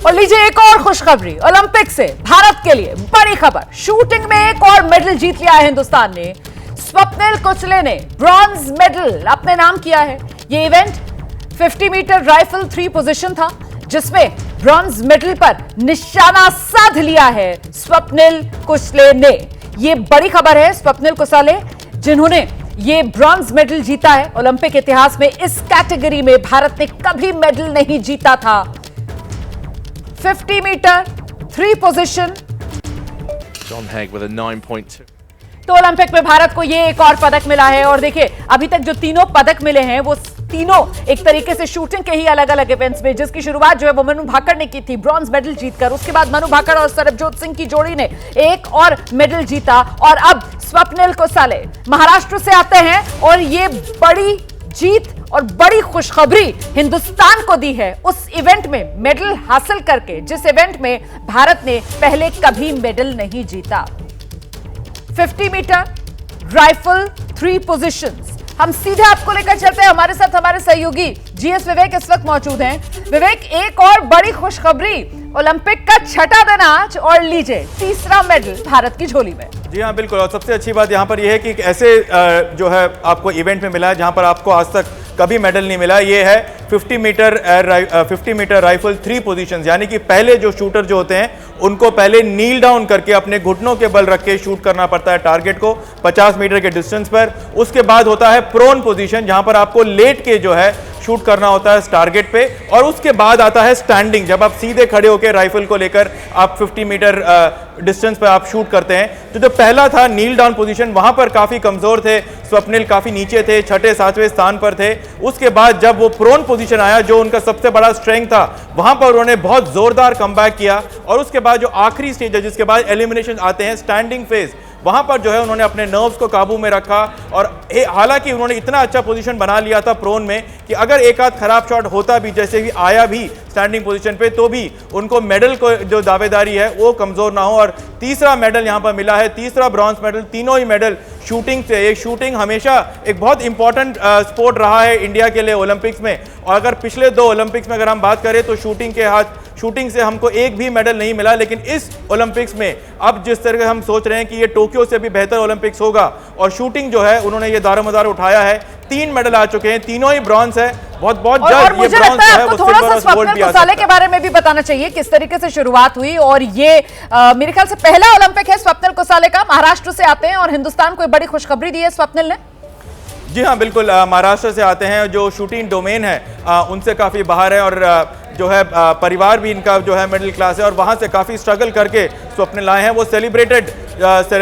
और लीजिए एक और खुशखबरी ओलंपिक से भारत के लिए बड़ी खबर। शूटिंग में एक और मेडल जीत लिया है हिंदुस्तान ने। स्वप्निल कुचले ने ब्रॉन्ज मेडल अपने नाम किया है। यह इवेंट 50 मीटर राइफल 3 पोजीशन था, जिसमें ब्रॉन्ज मेडल पर निशाना साध लिया है स्वप्निल कुचले ने। यह बड़ी खबर है। स्वप्निल कुचले जिन्होंने ये ब्रॉन्ज मेडल जीता है ओलंपिक इतिहास में। इस कैटेगरी में भारत ने कभी मेडल नहीं जीता था। 50 metre 3 position. John Haig with a 9.2. तो ओलंपिक में भारत को ये एक और पदक मिला है। और देखिए अभी तक जो तीनों पदक मिले हैं वो तीनों एक तरीके से शूटिंग के ही अलग अलग इवेंट्स में, जिसकी शुरुआत जो है वो मनु भाकर ने की थी ब्रॉन्ज मेडल जीतकर। उसके बाद मनु भाकर और सरबजोत सिंह की जोड़ी ने एक और मेडल जीता और अब स्वप्निल कुचले महाराष्ट्र से आते हैं और ये बड़ी जीत और बड़ी खुशखबरी हिंदुस्तान को दी है उस इवेंट में मेडल हासिल करके, जिस इवेंट में भारत ने पहले कभी मेडल नहीं जीता। 50 मीटर राइफल 3 पोजीशंस। हम सीधे आपको लेकर चलते हैं। हमारे साथ हमारे सहयोगी जीएस विवेक इस वक्त मौजूद हैं। विवेक, एक और बड़ी खुशखबरी, ओलंपिक का छठा दिन आज और लीजिए तीसरा मेडल भारत की झोली में। जी हाँ, बिल्कुल। और सबसे अच्छी बात यहाँ पर यह है कि ऐसे जो है आपको इवेंट में मिला है जहाँ पर आपको आज तक कभी मेडल नहीं मिला। ये है 50 मीटर राइफल 3 पोजीशंस, यानी कि पहले जो शूटर जो होते हैं उनको पहले नील डाउन करके अपने घुटनों के बल रख के शूट करना पड़ता है टारगेट को 50 मीटर के डिस्टेंस पर। उसके बाद होता है प्रोन पोजीशन, जहां पर आपको लेट के जो है शूट करना होता है इस टारगेट पे। और उसके बाद आता है स्टैंडिंग, जब आप सीधे खड़े होकर राइफल को लेकर आप 50 मीटर डिस्टेंस पर आप शूट करते हैं। तो जो पहला था नील डाउन पोजीशन, वहां पर काफी कमजोर थे स्वप्निल, काफी नीचे थे, 6ठे 7वें स्थान पर थे। उसके बाद जब वो प्रोन पोजीशन आया, जो उनका सबसे बड़ा स्ट्रेंथ था, वहां पर उन्होंने बहुत जोरदार कमबैक किया। और उसके बाद जो आखिरी स्टेज है जिसके बाद एलिमिनेशन आते हैं, स्टैंडिंग फेज, वहां पर जो है उन्होंने अपने नर्व्स को काबू में रखा। और हालांकि उन्होंने इतना अच्छा पोजीशन बना लिया था प्रोन में कि अगर एक आध खराब शॉट होता भी, जैसे भी आया भी स्टैंडिंग पोजीशन पे, तो भी उनको मेडल को जो दावेदारी है वो कमजोर ना हो। और तीसरा मेडल यहां पर मिला है, तीसरा ब्रॉन्ज मेडल। तीनों ही मेडल शूटिंग से। एक शूटिंग हमेशा एक बहुत इंपॉर्टेंट स्पोर्ट रहा है इंडिया के लिए ओलंपिक्स में। और अगर पिछले 2 ओलंपिक्स में अगर हम बात करें तो शूटिंग से हमको एक भी मेडल नहीं मिला। लेकिन इस ओलंपिक्स में अब जिस तरह हम सोच रहे हैं कि ये टोक्यो से भी बेहतर ओलंपिक्स होगा, और शूटिंग जो है उन्होंने ये दारोमदार उठाया है। 3 मेडल आ चुके हैं, तीनों ही ब्रॉन्ज है। बहुत जल्द ये ब्रॉन्ज जो है वो थोड़ा सा स्वप्निल कुचले के बारे में भी बताना चाहिए, किस तरीके से शुरुआत हुई। और ये मेरे ख्याल से पहला ओलंपिक है स्वप्निल कुचले का। महाराष्ट्र से आते हैं और हिंदुस्तान को बड़ी खुशखबरी दी है स्वप्निल ने। जी हाँ, बिल्कुल। महाराष्ट्र से आते हैं, जो शूटिंग डोमेन है उनसे काफ़ी बाहर है। और जो है परिवार भी इनका जो है मिडिल क्लास है, और वहाँ से काफ़ी स्ट्रगल करके स्वप्निल आए हैं। वो सेलिब्रेटेड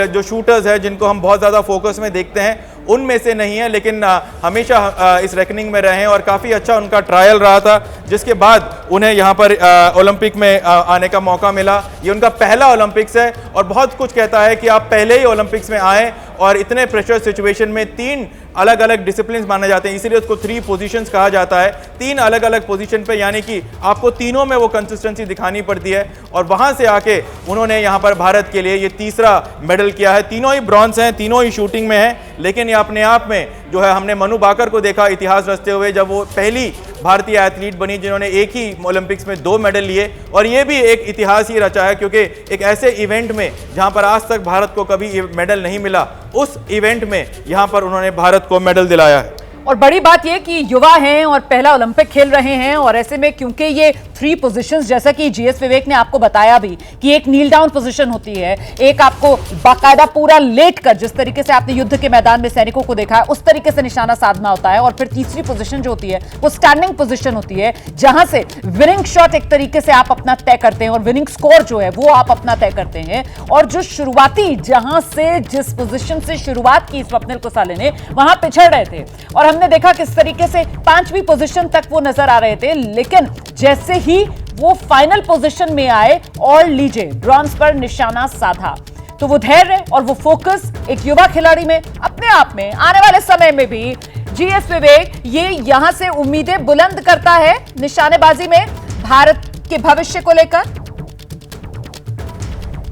जो शूटर्स हैं जिनको हम बहुत ज़्यादा फोकस में देखते हैं उनमें से नहीं है, लेकिन हमेशा इस रैंकिंग में रहे हैं। और काफ़ी अच्छा उनका ट्रायल रहा था, जिसके बाद उन्हें यहाँ पर ओलंपिक में आने का मौका मिला। ये उनका पहला ओलंपिक्स है और बहुत कुछ कहता है कि आप पहले ही ओलंपिक्स में आए। और इतने प्रेशर सिचुएशन में 3 अलग अलग डिसिप्लिन माने जाते हैं, इसीलिए उसको 3 पोजीशंस कहा जाता है। 3 अलग अलग पोजीशन पे, यानी कि आपको तीनों में वो कंसिस्टेंसी दिखानी पड़ती है। और वहां से आके उन्होंने यहाँ पर भारत के लिए ये तीसरा मेडल किया है। तीनों ही ब्रॉन्ज हैं, तीनों ही शूटिंग में हैं। लेकिन ये अपने आप में जो है, हमने मनु भाकर को देखा इतिहास रचते हुए, जब वो पहली भारतीय एथलीट बनी जिन्होंने एक ही ओलंपिक्स में 2 मेडल लिए। और ये भी एक इतिहास ही रचा है, क्योंकि एक ऐसे इवेंट में जहां पर आज तक भारत को कभी मेडल नहीं मिला, उस इवेंट में यहां पर उन्होंने भारत को मेडल दिलाया है। और बड़ी बात यह कि युवा हैं और पहला ओलंपिक खेल रहे हैं। और ऐसे में क्योंकि ये 3 पोजीशंस, जैसा कि जीएस विवेक ने आपको बताया भी कि एक नील डाउन पोजीशन होती है, एक आपको बाकायदा पूरा लेट कर, जिस तरीके से आपने युद्ध के मैदान में सैनिकों को देखा है उस तरीके से निशाना साधना होता है। और फिर तीसरी पोजीशन जो होती है वो स्टैंडिंग पोजीशन होती है, जहां से विनिंग शॉट एक तरीके से आप अपना तय करते हैं और विनिंग स्कोर जो है वो आप अपना तय करते हैं। और जो शुरुआती, जहां से जिस पोजीशन से शुरुआत की स्वप्निल कुचले ने, वहां पिछड़ रहे थे और हमने देखा किस तरीके से 5वीं पोजीशन तक वो नजर आ रहे थे। लेकिन जैसे ही वो फाइनल पोजीशन में आए और लीजिए ब्रॉन्ज पर निशाना साधा, तो वो धैर्य और वो फोकस एक युवा खिलाड़ी में अपने आप में आने वाले समय में भी, जीएस विवेक, ये यहां से उम्मीदें बुलंद करता है निशानेबाजी में भारत के भविष्य को लेकर।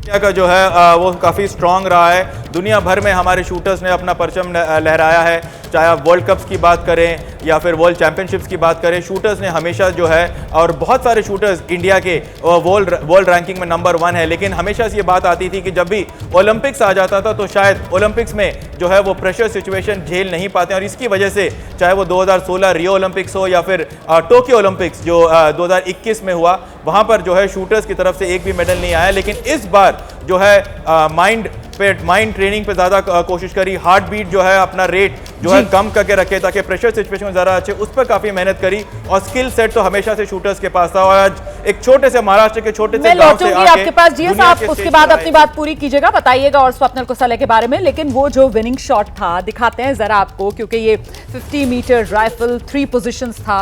इंडिया का जो है वो काफ़ी स्ट्रांग रहा है। दुनिया भर में हमारे शूटर्स ने अपना परचम लहराया है, चाहे आप वर्ल्ड कप्स की बात करें या फिर वर्ल्ड चैंपियनशिप्स की बात करें, शूटर्स ने हमेशा जो है, और बहुत सारे शूटर्स इंडिया के वर्ल्ड रैंकिंग में नंबर 1 है, लेकिन हमेशा से ये बात आती थी कि जब भी ओलंपिक्स आ जाता था तो शायद ओलंपिक्स में जो है वो प्रेशर सिचुएशन झेल नहीं पाते, और इसकी वजह से चाहे वो 2016 रियो ओलंपिक्स हो या फिर टोक्यो ओलंपिक्स जो 2021 में हुआ, वहां पर जो है शूटर्स की तरफ से एक भी मेडल नहीं आया। लेकिन इस बार जो है माइंड ट्रेनिंग पे ज़्यादा कोशिश करी, हार्ट बीट जो है अपना रेट जो है कम करके रखे ताकि प्रेशर सिचुएशन में ज़्यादा अच्छे, उस पर काफ़ी मेहनत करी, और स्किल सेट तो हमेशा से शूटर्स के पास था। और आज एक छोटे से महाराष्ट्र के छोटे से गांव से आके आपके पास जीएस, दुनिया आप के उसके स्टेज बाद पर अपनी आए। बात पूरी कीजिएगा, बताइएगा और स्वप्निल कुसले के बारे में। लेकिन वो जो विनिंग शॉट था दिखाते हैं जरा आपको, क्योंकि ये 50 मीटर राइफल 3 पोजीशंस था